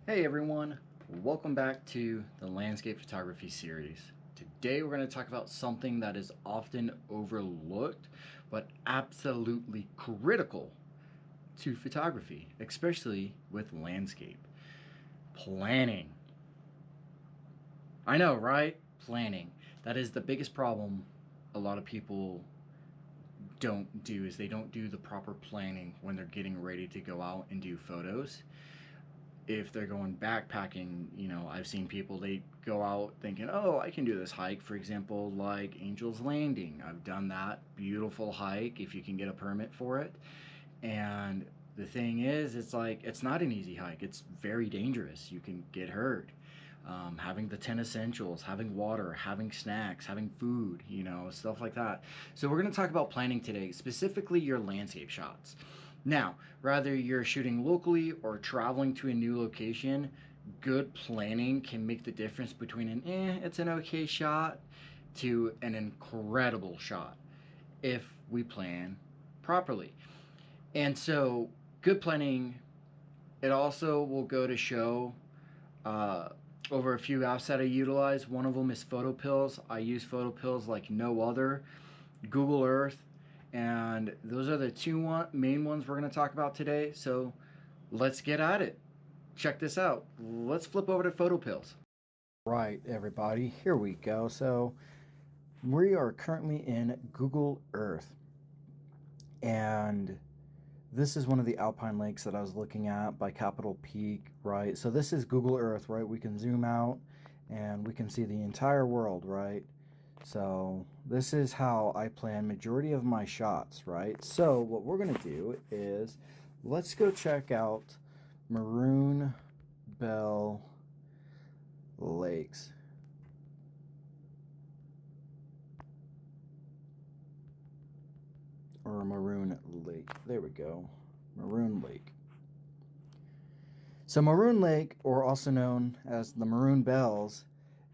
Hey everyone, welcome back to the landscape photography series. Today we're going to talk about something that is often overlooked but absolutely critical to photography, especially with landscape. Planning. I know, right? Planning. That is the biggest problem a lot of people don't do is they don't do the proper planning when they're getting ready to go out and do photos. If they're going backpacking, I've seen people, they go out thinking, oh, I can do this hike, for example, like Angel's Landing. I've done that beautiful hike if you can get a permit for it. And the thing is, it's like, it's not an easy hike. It's very dangerous. You can get hurt. Having the 10 essentials, having water, having snacks, having food, stuff like that. So, we're going to talk about planning today, specifically your landscape shots. Now, whether you're shooting locally or traveling to a new location, good planning can make the difference between it's an okay shot to an incredible shot if we plan properly. And so, good planning, it also will go to show uh, over a few apps that I utilize. One of them is PhotoPills. I use PhotoPills like no other. Google Earth, and those are the main ones we're going to talk about today. So let's get at it. Check this out. Let's flip over to PhotoPills. Right, everybody, here we go. So we are currently in Google Earth, and this is one of the alpine lakes that I was looking at by Capitol Peak, right? So this is Google Earth, right? We can zoom out and we can see the entire world, right? So this is how I plan majority of my shots, right? So what we're going to do is let's go check out Maroon Bell Lakes. Or Maroon Lake. There we go. Maroon Lake. So Maroon Lake, or also known as the Maroon Bells,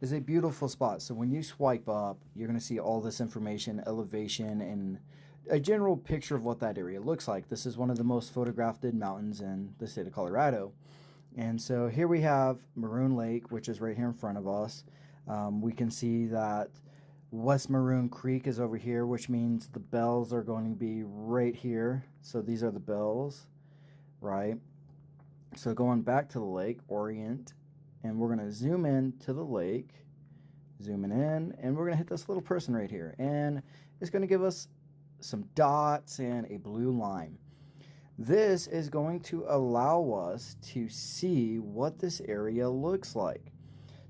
is a beautiful spot. So when you swipe up, you're going to see all this information, elevation, and a general picture of what that area looks like. This is one of the most photographed mountains in the state of Colorado. And so here we have Maroon Lake, which is right here in front of us. We can see that West Maroon Creek is over here, which means the bells are going to be right here. So these are the bells, right? So going back to the lake, orient, and we're going to zoom in to the lake, zooming in, and we're going to hit this little person right here. And it's going to give us some dots and a blue line. This is going to allow us to see what this area looks like.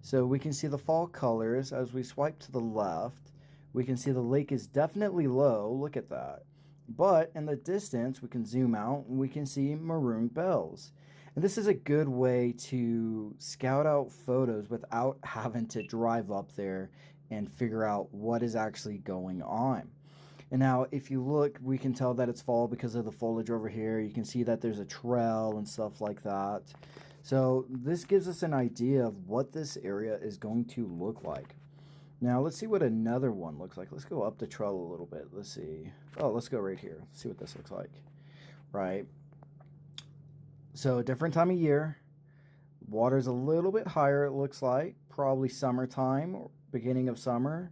So we can see the fall colors as we swipe to the left. We can see the lake is definitely low. Look at that. But in the distance, we can zoom out and we can see maroon bells. And this is a good way to scout out photos without having to drive up there and figure out what is actually going on. And now, if you look, we can tell that it's fall because of the foliage over here. You can see that there's a trail and stuff like that. So this gives us an idea of what this area is going to look like. Now, let's see what another one looks like. Let's go up the trail a little bit. Let's see. Oh, let's go right here. Let's see what this looks like. Right. So, different time of year. Water's a little bit higher, it looks like. Probably summertime or beginning of summer.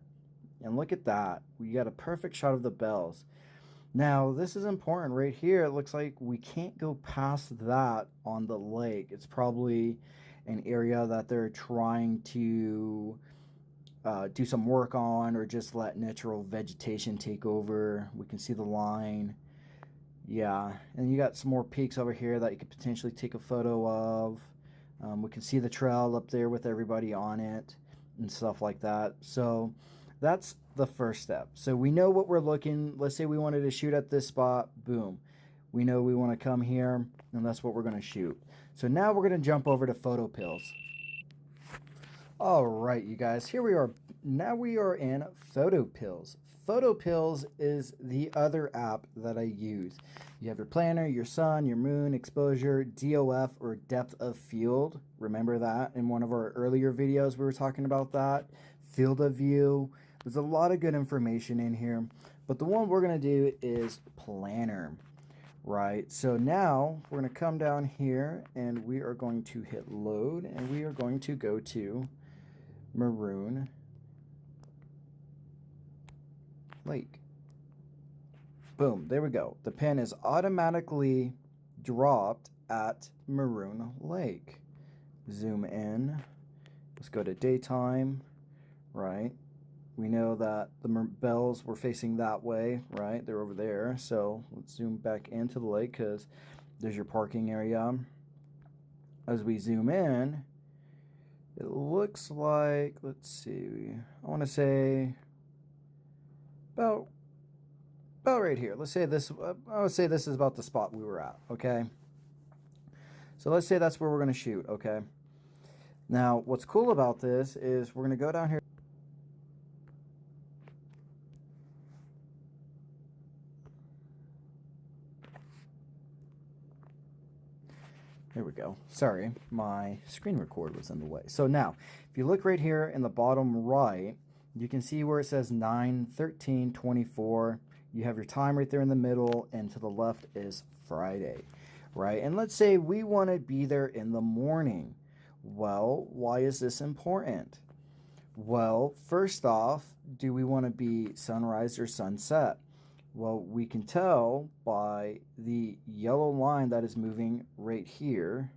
And look at that. We got a perfect shot of the bells. Now, this is important right here. It looks like we can't go past that on the lake. It's probably an area that they're trying to do some work on or just let natural vegetation take over. We can see the line. Yeah, and you got some more peaks over here that you could potentially take a photo of. We can see the trail up there with everybody on it and stuff like that. So that's the first step. So we know what we're looking. Let's say we wanted to shoot at this spot. Boom. We know we want to come here, and that's what we're going to shoot. So now we're going to jump over to PhotoPills. All right, you guys, here we are. Now we are in PhotoPills. PhotoPills is the other app that I use. You have your planner, your sun, your moon, exposure, DOF, or depth of field. Remember that in one of our earlier videos we were talking about that. Field of view. There's a lot of good information in here. But the one we're going to do is planner. right? So now we're going to come down here and we are going to hit load and we are going to go to Maroon Lake. Boom, there we go. The pin is automatically dropped at Maroon Lake. Zoom in. Let's go to daytime, right? We know that the bells were facing that way, right? They're over there. So let's zoom back into the lake because there's your parking area. As we zoom in, it looks like, let's see, I want to say about right here. Let's say this, I would say this is about the spot we were at, okay? So let's say that's where we're going to shoot, okay? Now, what's cool about this is we're going to go down here. There we go. Sorry, my screen record was in the way. So now, if you look right here in the bottom right, you can see where it says 9/13/24. You have your time right there in the middle, and to the left is Friday, right? And let's say we want to be there in the morning. Well, why is this important? Well, first off, do we want to be sunrise or sunset? Well, we can tell by the yellow line that is moving right here,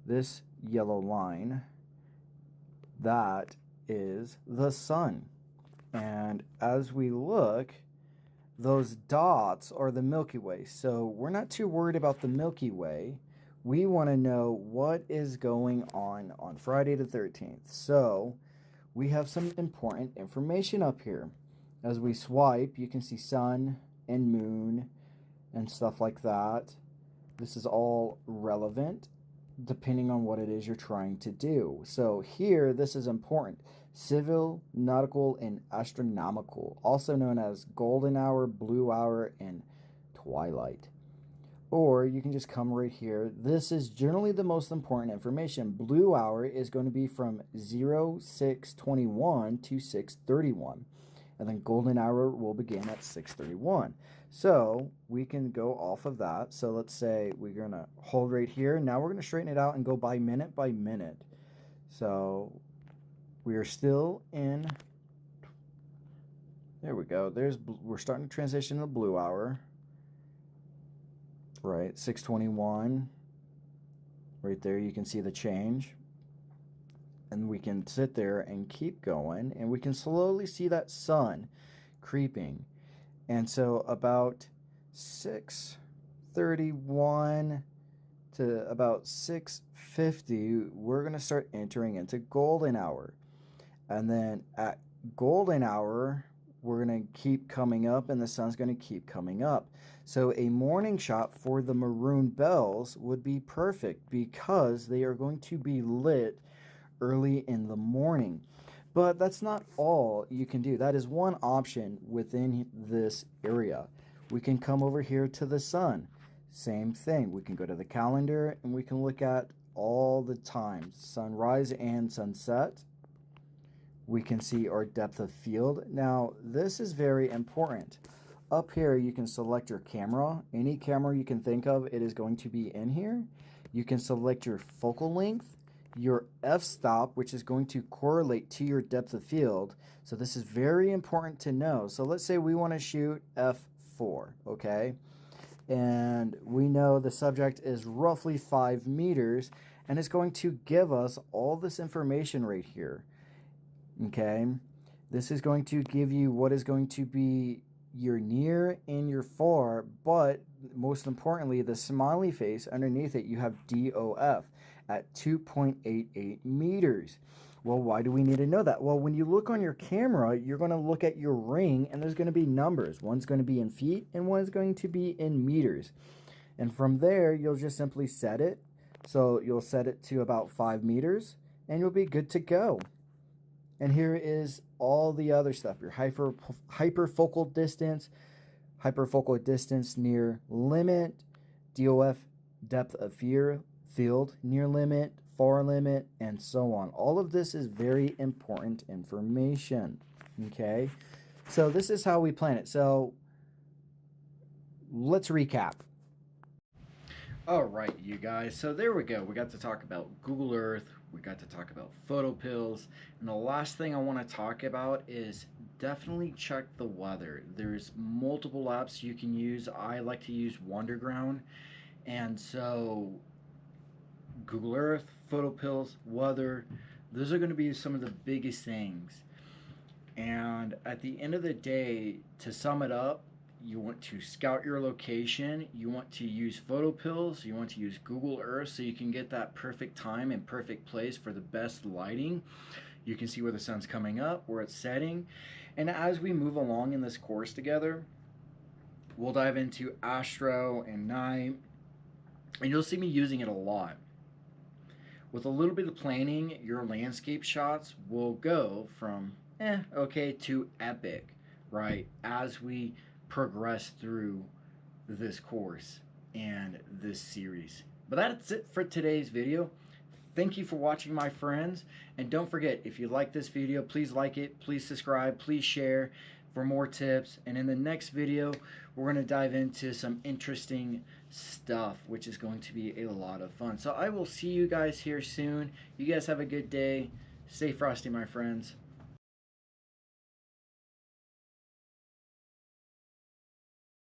this yellow line, that is the sun. And as we look, those dots are the Milky Way. So we're not too worried about the Milky Way. We want to know what is going on Friday the 13th. So we have some important information up here. As we swipe, you can see sun and moon and stuff like that. This is all relevant depending on what it is you're trying to do. So here, this is important. Civil, nautical, and astronomical, also known as golden hour, blue hour, and twilight. Or you can just come right here. This is generally the most important information. Blue hour is going to be from 0621 to 631. And then golden hour will begin at 631. So we can go off of that. So let's say we're going to hold right here. Now we're going to straighten it out and go by minute. So we are still in, there we go. We're starting to transition to blue hour. Right, 621. Right there, you can see the change. And we can sit there and keep going, and we can slowly see that sun creeping. And so about 6:31 to about 6:50, we're going to start entering into golden hour. And then at golden hour, we're going to keep coming up, and the sun's going to keep coming up. So a morning shot for the maroon bells would be perfect because they are going to be lit early in the morning. But that's not all you can do. That is one option within this area. We can come over here to the sun. Same thing. We can go to the calendar and we can look at all the times, sunrise and sunset. We can see our depth of field. Now, this is very important. Up here, you can select your camera. Any camera you can think of, it is going to be in here. You can select your focal length, your f-stop, which is going to correlate to your depth of field. So this is very important to know. So let's say we want to shoot f4, okay? And we know the subject is roughly 5 meters, and it's going to give us all this information right here. Okay, this is going to give you what is going to be your near and your far, but most importantly, the smiley face underneath it, you have DOF at 2.88 meters. Well, why do we need to know that? Well, when you look on your camera, you're going to look at your ring and there's going to be numbers. One's going to be in feet and one's going to be in meters. And from there, you'll just simply set it. So you'll set it to about 5 meters and you'll be good to go. And here is all the other stuff. Your hyperfocal distance near limit, DOF depth of field near limit, far limit, and so on. All of this is very important information. Okay, so this is how we plan it. So let's recap. All right, you guys. So there we go. We got to talk about Google Earth. We got to talk about PhotoPills. And the last thing I want to talk about is definitely check the weather. There's multiple apps you can use. I like to use Wonderground. And so Google Earth, PhotoPills, weather, those are going to be some of the biggest things. And at the end of the day, to sum it up, you want to scout your location, you want to use PhotoPills, you want to use Google Earth so you can get that perfect time and perfect place for the best lighting. You can see where the sun's coming up, where it's setting. And as we move along in this course together, we'll dive into astro and night, and you'll see me using it a lot. With a little bit of planning, your landscape shots will go from okay to epic, right? As we progress through this course and this series. But that's it for today's video. Thank you for watching, my friends. And don't forget, if you like this video, please like it, please subscribe, please share for more tips. And in the next video, we're going to dive into some interesting stuff, which is going to be a lot of fun. So I will see you guys here soon. You guys have a good day. Stay frosty, my friends.